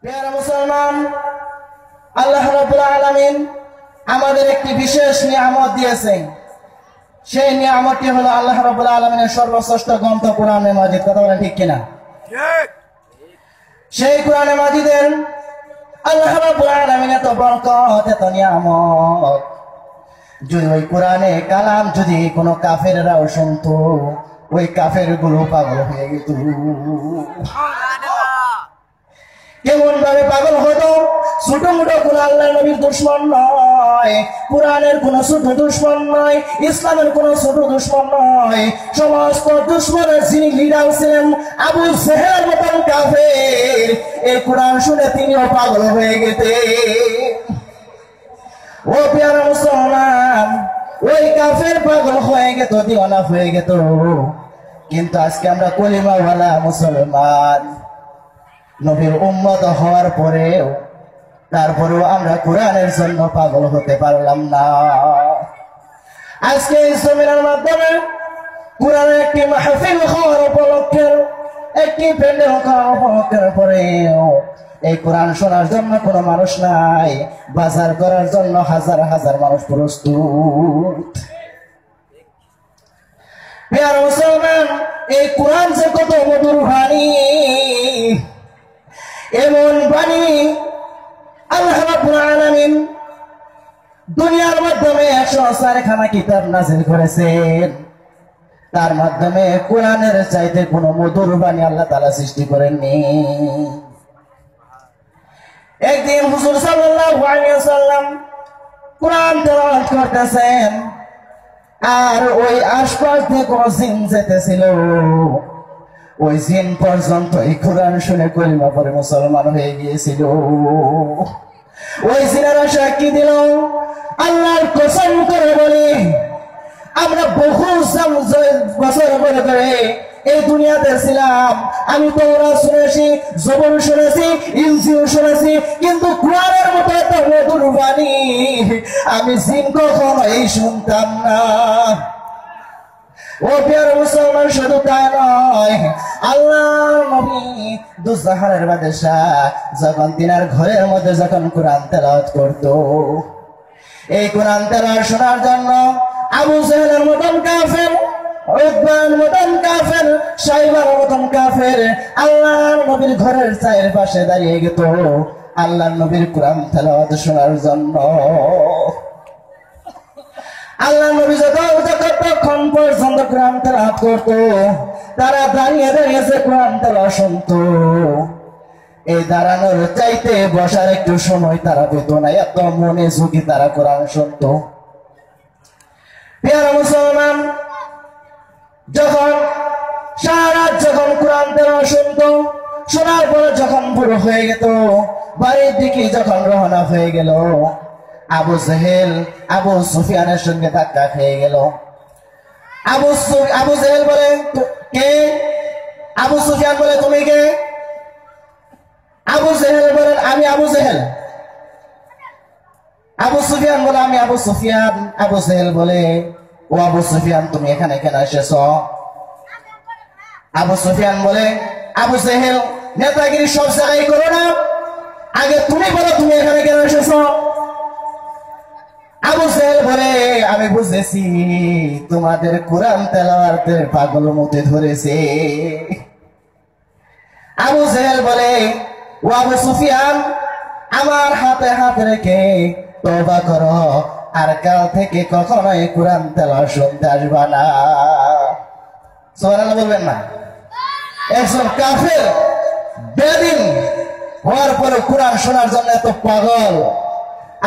প্রিয় মুসলমান, আল্লাহ রাব্বুল আলামিন আমাদের একটি বিশেষ নিয়ামত দিয়েছেন। সেই নিয়ামতটি হলো আল্লাহ রাব্বুল আলামিনের সর্বশ্রেষ্ঠ গ্রন্থ কোরআনে মাজিদ। কথা বলেন ঠিক কিনা? ঠিক। সেই কোরআনে মাজিদের আল্লাহ রাব্বুল আলামিন এত বরকত, এত নিয়ামত, যদি ওই কোরআনে কালাম যদি কোনো কাফেররাও শুনতো, ওই কাফের গুলো পাগল হয়ে যেত। কেমন ভাবে পাগল হতো? ছোট মোটো কোন আল্লাহ নবীর দুশ্মন নয়, কোরআনের কোন ছোট দুশ্মন নয়, ইসলামের কোন ছোট দুশ্মন নয়, সমস্ত দুশ্মনের যিনি লিডার ছিলেন আবু জেহেলের মতন কাফের, এই কোরআন শুনে তিনিও পাগল হয়ে গেতেন। ও প্রিয় মুসলমান, ওই কাফের পাগল হয়ে গেত, দিওয়ানা হয়ে গেত। কিন্তু আজকে আমরা কলিমাওয়ালা মুসলমান, নবীর উম্মত হওয়ার পরেও তারপরেও আমরা কোরআনের জন্য পাগল হতে পারলাম না। আজকে এই সেমিনার মাধ্যমে কোরআনের একটি মাহফিল হওয়ার উপলক্ষে, একটি প্যান্ডেল করার উপলক্ষের পরেও এই কোরআন শোনার জন্য কোনো মানুষ নাই, বাজার করার জন্য হাজার হাজার মানুষ প্রস্তুত। প্রিয় মুসলমান, এই কোরআন যে কত মধুর বাণী, এমন বাণী আল্লাহ রাব্বুল আলামিন দুনিয়ার মাধ্যমে 104খানা কিতাব নাযিল করেছেন। তার মাধ্যমে কোরআনের চাইতে কোনো মধুর বাণী আল্লাহ তাআলা সৃষ্টি করেননি। একদিন হুজুর সাল্লাল্লাহু আলাইহি ওয়াসাল্লাম কোরআন তেলাওয়াত করতেছেন, আর ওই আশপাশ দিয়ে কোন জিন যেতেছিল, ওই জিন পর্যন্ত এই কোরআন শুনে কলিমা পড়ে মুসলমান হয়ে গিয়েছিল। ওই জিনেরা সাক্ষী দিল, আল্লাহর কসম করে বলি, আমরা বহু বছর ধরে এই দুনিয়াতে ছিলাম, আমি তাওরাত শুনেছি, জবর শুনেছি, ইনজিল শুনেছি, কিন্তু কোরআনের মতো এত মধুর বাণী আমি জিন কখনোই শুনতাম না। ও প্রিয় মুসলমান, শুধু তাই নয়, আল্লাহর নবী দুজাহানের বাদশাহ যখন তিনার ঘরের মধ্যে যখন কোরআন তেলাওয়াত করত, এই কোরআন তেলাওয়াত শোনার জন্য আবু জেহেলের মতন কাফের, উতবার মতন কাফের, সাইবার মতন কাফের আল্লাহর নবীর ঘরের চারপাশে দাঁড়িয়ে যেত আল্লাহর নবীর কোরআন তেলাওয়াত শোনার জন্য। আল্লাহ নবী যতক্ষণ পর্যন্ত কোরআন তেলাওয়াত করত, তারা দাঁড়িয়ে দাঁড়িয়ে কোরআন তেলাওয়াত শুনতো। এই দাঁড়ানোর চাইতে বসার একটু সময় তারা পেত না, এত মনে ঝুঁকি তারা কোরআন শুনতো। প্রিয় মুসলমান, যখন সারা রাত যখন কোরআন তেলাওয়াত শুনতো, শোনার পরে যখন পুরো হয়ে যেত, বাড়ির দিকে যখন রওনা হয়ে গেল, আবু জেহেল আবু সুফিয়ানের সঙ্গে ধাক্কা খেয়ে গেল। আবু জেহেল বলে, কে? আবু সুফিয়ান বলে, তুমি কে? আবু জেহেল বলেন, আমি আবু জেহেল। আবু সুফিয়ান বলে, আমি আবু সুফিয়ান। আবু জেহেল বলে, ও আবু সুফিয়ান, তুমি এখানে কেন এসেছ? আবু সুফিয়ান বলে, আবু জেহেল, নেতাগিরি সব জায়গায় করো না, আগে তুমি বলো তুমি এখানে কেন এসেছ? আবু জেহেল বলে, আমি বুঝেছি তোমাদের কোরআন তেলাওয়াতের পাগল মতে ধরেছে। আবু জেহেল বলে, ও আবু সুফিয়ান, আমার হাতে হাত রেখে তওবা করো, আর কাল থেকে কখনোই কোরআন তেলাওয়াত শুনতে আসবা না। সুবহানাল্লাহ বলবেন না? একজন কাফের বেদিন হওয়ার পরে কোরআন শোনার জন্য এত পাগল,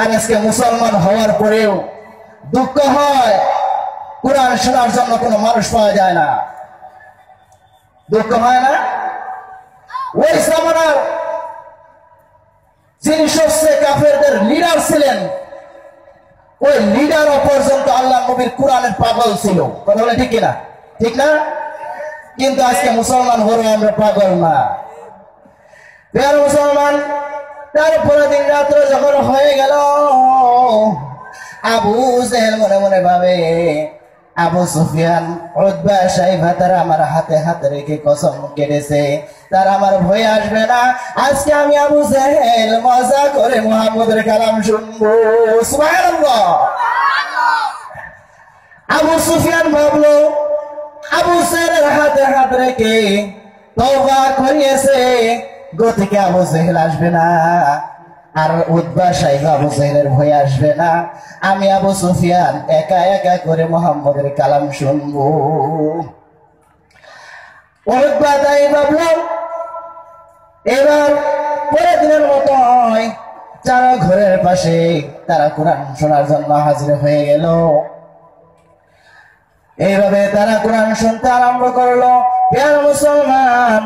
আর আজকে মুসলমান হওয়ার পরেও দুঃখ হয়, কোরআন শোনার জন্য কোনো মানুষ পাওয়া যায় না। দুঃখ হয় না? ওই জামানার যিনি সবচেয়ে কাফেরদের লিডার ছিলেন, ওই লিডারও পর্যন্ত আল্লাহ নবীর কোরআনের পাগল ছিল। কথা বলে ঠিক কিনা? ঠিক না? কিন্তু আজকে মুসলমান হলো আমরা পাগল না। প্রিয় মুসলমান, তারপরে দিন রাত্রে যখন হয়ে গেল, আবু জেহেল মনে মনে ভাবে, আবু সুফিয়ান, উতবা, সাইবা তারা আমার হাতে হাতে রেখে কসম কেটেছে তারা আমার ভয় আসবে না। আজকে আমি আবু জাহেল মজা করে মুহাম্মদের কালাম শুনবো। সুবহানাল্লাহ। আবু সুফিয়ান ভাবলো আবু জাহেলের হাতে হাত রেখে তওবা করিয়েছে, গতিকে আবু জাহেল আসবে না, আর উতবা, সাইবা, আবু জাহেলের ভয় আসবে না। আমি আবু সুফিয়ান একা একা করে মুহাম্মদের কালাম শুনবো। উতবা তাই ভাবলো। এবার পরের দিনের মতো যারা ঘরের পাশে তারা কোরআন শোনার জন্য হাজির হয়ে গেল। এইভাবে তারা কোরআন শুনতে আরম্ভ করলো। প্রিয় মুসলমান,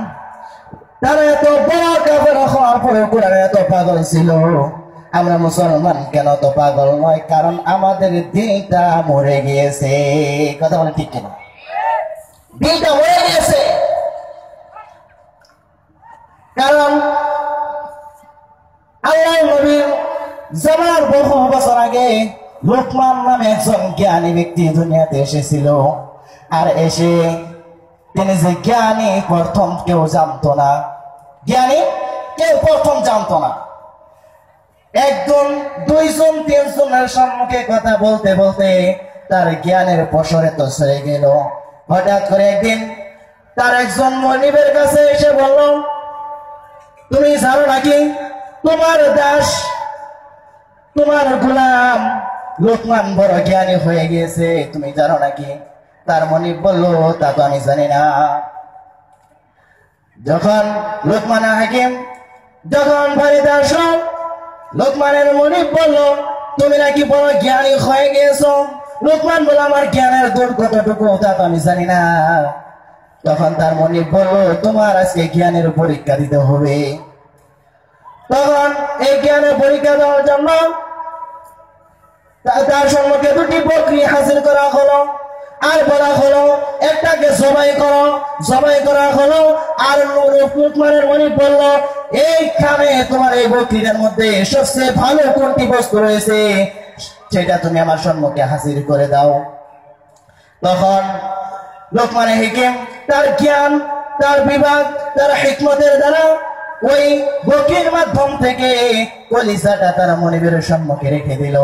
তারা এত বড় কাফের হওয়ার পরে কোরআনে এত পাগল ছিল। আমরা মুসলমান কেন তো পাগল নয়? কারণ আমাদের দিনটা মরে গিয়েছে। কথা বলে ঠিক কিনা? দিনটা মরে গিয়েছে। কারণ আল্লাহর নবীর জামার বহু বছর আগে লোকমান নামে একজন জ্ঞানী ব্যক্তি দুনিয়াতে এসেছিল। আর এসে তিনি যে জ্ঞানী প্রথম কেউ জানতো না, জ্ঞানী কেউ প্রথম জানতো না। একজন, দুইজন, তিনজনের সম্মুখে কথা বলতে বলতে তার জ্ঞানের পসরে তো সরে গেল। হঠাৎ করে একদিন তার একজন মনিবের কাছে এসে বলল, তুমি জানো নাকি তোমার দাস, তোমার গোলাম লোকমান বড় জ্ঞানী হয়ে গিয়েছে, তুমি জানো নাকি? তার মনিব বলল, তা তো আমি জানি না। যখন লোকমান হাকিম যখন বাড়িতে আসলো, লোকমানের মনিব বলল, তুমি নাকি বড় জ্ঞানী হয়ে গিয়েছো। লোকমান বলল, আমার জ্ঞানের দূর কতটুকু তা তো আমি জানি না। তখন তার মনিব বলল, তোমার আজকে জ্ঞানের পরীক্ষা দিতে হবে। তখন এই জ্ঞানের পরীক্ষা দেওয়ার জন্য তার সম্মুখে দুটি বকরি হাজির করা হলো, আর বলা হলো একটাকে জবাই করো। জবাই করা হলো। আর লোকমানের মনিব বলল, এইখানে তোমার এই বকরিদের মধ্যে সবচেয়ে ভালো কোনটি বস্তু রয়েছে সেটা তুমি আমার সম্মুখে হাজির করে দাও। তখন লোকমান হাকিম তার জ্ঞান, তার বিভাগ, তার হিকমতের দ্বারা ওই বকরির মাধ্যম থেকে কলিজাটা তার মনিবের সম্মুখে রেখে দিল।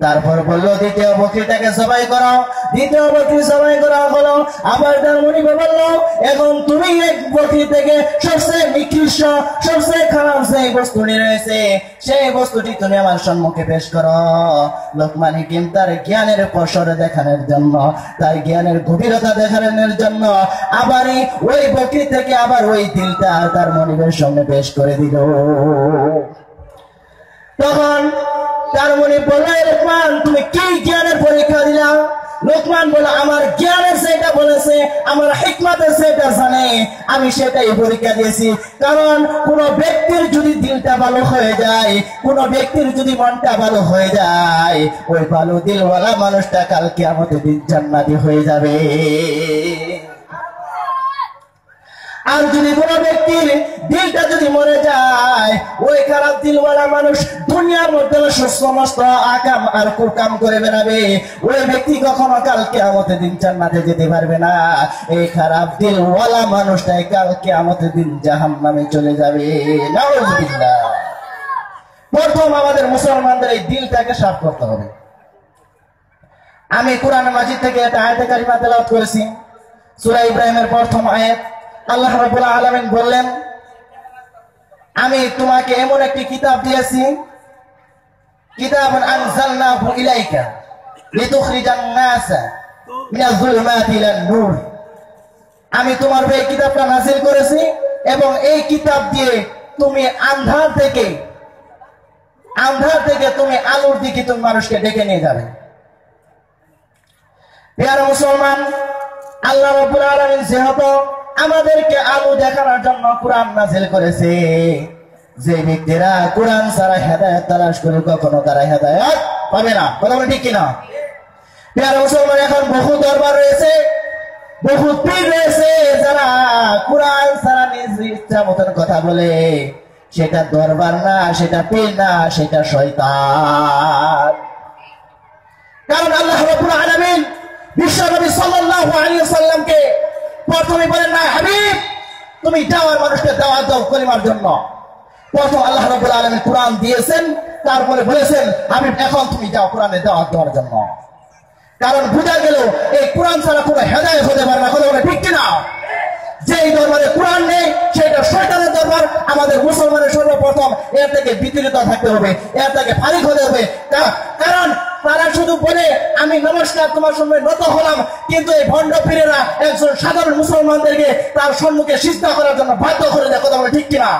তারপর বললো, দ্বিতীয় বকরিটাকে জবাই করো। দ্বিতীয় বকরি জবাই করা হলো। আবার তার মনিব বলল, এখন তুমি এক বকরি থেকে সবচেয়ে নিকৃষ্ট, সবচেয়ে খারাপ যে বস্তুটি রয়েছে সেই বস্তুটি তুমি আমার সম্মুখে পেশ করো। লোকমান হাকিম তার জ্ঞানের পসর দেখানোর জন্য, তার জ্ঞানের গভীরতা দেখানোর জন্য আবার ওই বকরি থেকে আবার ওই দিলটা তার মনিবের সামনে পেশ করে দিল। তখন তার মনিব বলল, লোকমান তুমি কি জ্ঞানের পরীক্ষা দিলা? লোকমান বলল, আমার জ্ঞানের সেটা বলেছে, আমার হিকমতের সেটা জানে, আমি সেটাই পরীক্ষা দিয়েছি। কারণ কোন ব্যক্তির যদি দিলটা ভালো হয়ে যায়, কোন ব্যক্তির যদি মনটা ভালো হয়ে যায়, ওই ভালো দিলওয়ালা মানুষটা কালকে আমাদের দিন জান্নাতি হয়ে যাবে। আর যদি কোন ব্যক্তির দিলটা যদি মরে যায়, ওই খারাপ দিলওয়ালা মানুষ দুনিয়ার মধ্যে সমস্ত আকাম আর কুকাম করে বেড়াবে, ওই ব্যক্তি কখনো কালকে আমাদের দিন জান্নাতে যেতে পারবে না। এই খারাপ দিলওয়ালা মানুষটাই কালকে আমাদের দিন জাহান্নামে চলে যাবে। নাউযুবিল্লাহ। প্রথম আমাদের মুসলমানদের এই দিলটাকে সাফ করতে হবে। আমি কোরআন মাজিদ থেকে একটা আয়াতে কারিমা তেলাওয়াত করেছি, সূরা ইব্রাহিমের প্রথম আয়াত। আল্লাহ রাব্বুল আলামিন বললেন, আমি তোমাকে এমন একটি কিতাব দিয়েছি, কিতাবুন আনজালনাহু ইলাইকা লিতুখরিজান নাসা মিনাজ যুলুমাতি ইলান নূর। আমি তোমার এই কিতাবটা নাযিল করেছি এবং এই কিতাব দিয়ে তুমি আন্ধার থেকে তুমি আলোর দিকে তুমি মানুষকে ডেকে নিয়ে যাবে। প্রিয় মুসলমান, আল্লাহ রাব্বুল আলামিন যেহেতু আমাদেরকে আলো দেখানোর জন্য কোরআন নাযিল করেছে, যে ব্যক্তিরা কোরআন ছাড়া হেদায়েত তালাশ করে কখনো তারা হেদায়েত পাবে না। কথা বলে ঠিক কিনা? প্রিয় মুসলমান, এখন বহু দরবার রয়েছে, বহু পীর রয়েছে যারা কোরআন ছাড়া নিজ ইচ্ছা মতন কথা বলে। সেটা দরবার না, সেটা পীর না, সেটা শয়তান। কারণ আল্লাহ রাব্বুল আলামিন বিশ্বনবী সাল্লাল্লাহু আলাইহি ওয়াসাল্লামকে প্রথমে বলেন, না হাবিব, তুমি যাও আর মানুষকে দাওয়াত দাও কলিমার জন্য। প্রথম আল্লাহ রাব্বুল আলামিন কোরআন দিয়েছেন, তারপরে বলেছেন হাবিব এখন তুমি যাও কোরআনে দাওয়াত দেওয়ার জন্য। কারণ বোঝা গেল এই কোরআন ছাড়া কোনো হেদায়েত হতে পারে না। কথা বলে ঠিক কিনা? যে দরবারে কোরআন নেই সেটা শয়তানের দরবার। আমাদের মুসলমানের সর্বপ্রথম এর থেকে বিতাড়িত থাকতে হবে, এর থেকে ফারিক হতে হবে। কারণ তারা শুধু বলে আমি নমস্কার তোমার সামনে নত হলাম, কিন্তু এই ভণ্ড পীরেরা একজন সাধারণ মুসলমানদেরকে তার সম্মুখে সিজদা করার জন্য বাধ্য করে দেয়। কথা বলে ঠিক কিনা?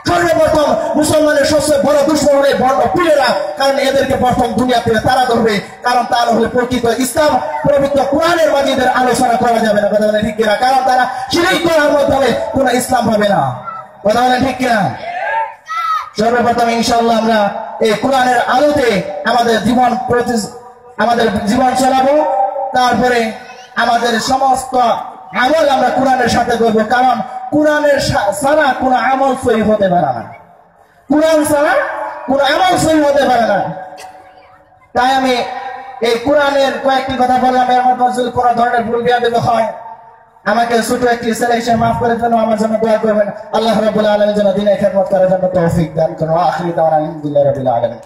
সর্বপ্রথম মুসলমানের সবচেয়ে বড় দুশমন হলে ভণ্ড পীরেরা। কারণ এদেরকে প্রথম দুনিয়া থেকে তারা ধরবে, কারণ তারা হলে প্রকৃত ইসলাম পবিত্র কোরআনের মাজিদের আলোচনা করা যাবে না। কথা বলে ঠিক কিনা? কারণ তারা শিরক করার মাধ্যমে কোন ইসলাম হবে না। কথা বলে ঠিক কিনা? সর্বপ্রথম ইনশাআল্লাহ আমরা এই কোরআনের আলোতে আমাদের জীবন চালাবো। তারপরে আমাদের সমস্ত আমল আমরা কোরআনের সাথে করব। কারণ কোরআনের ছাড়া কোন আমল সহি হতে পারে না। কোরআন ছাড়া কোন আমল সহি হতে পারে না। তাই আমি এই কোরআনের কয়েকটি কথা বললাম। এর মধ্যে যদি কোনো ধরনের ভুল বিয়াদবি হয় আমাকে ছোট একটি ছেলে হিসেবে মাফ করে দেন, আমার জন্য দোয়া করবেন। আল্লাহ রাব্বুল আলামিন যেন দ্বীনের খেদমত করার জন্য তৌফিক দান করেন। ওয়া আখিরু দাওয়ানা আলহামদুলিল্লাহি রাব্বিল আলামিন।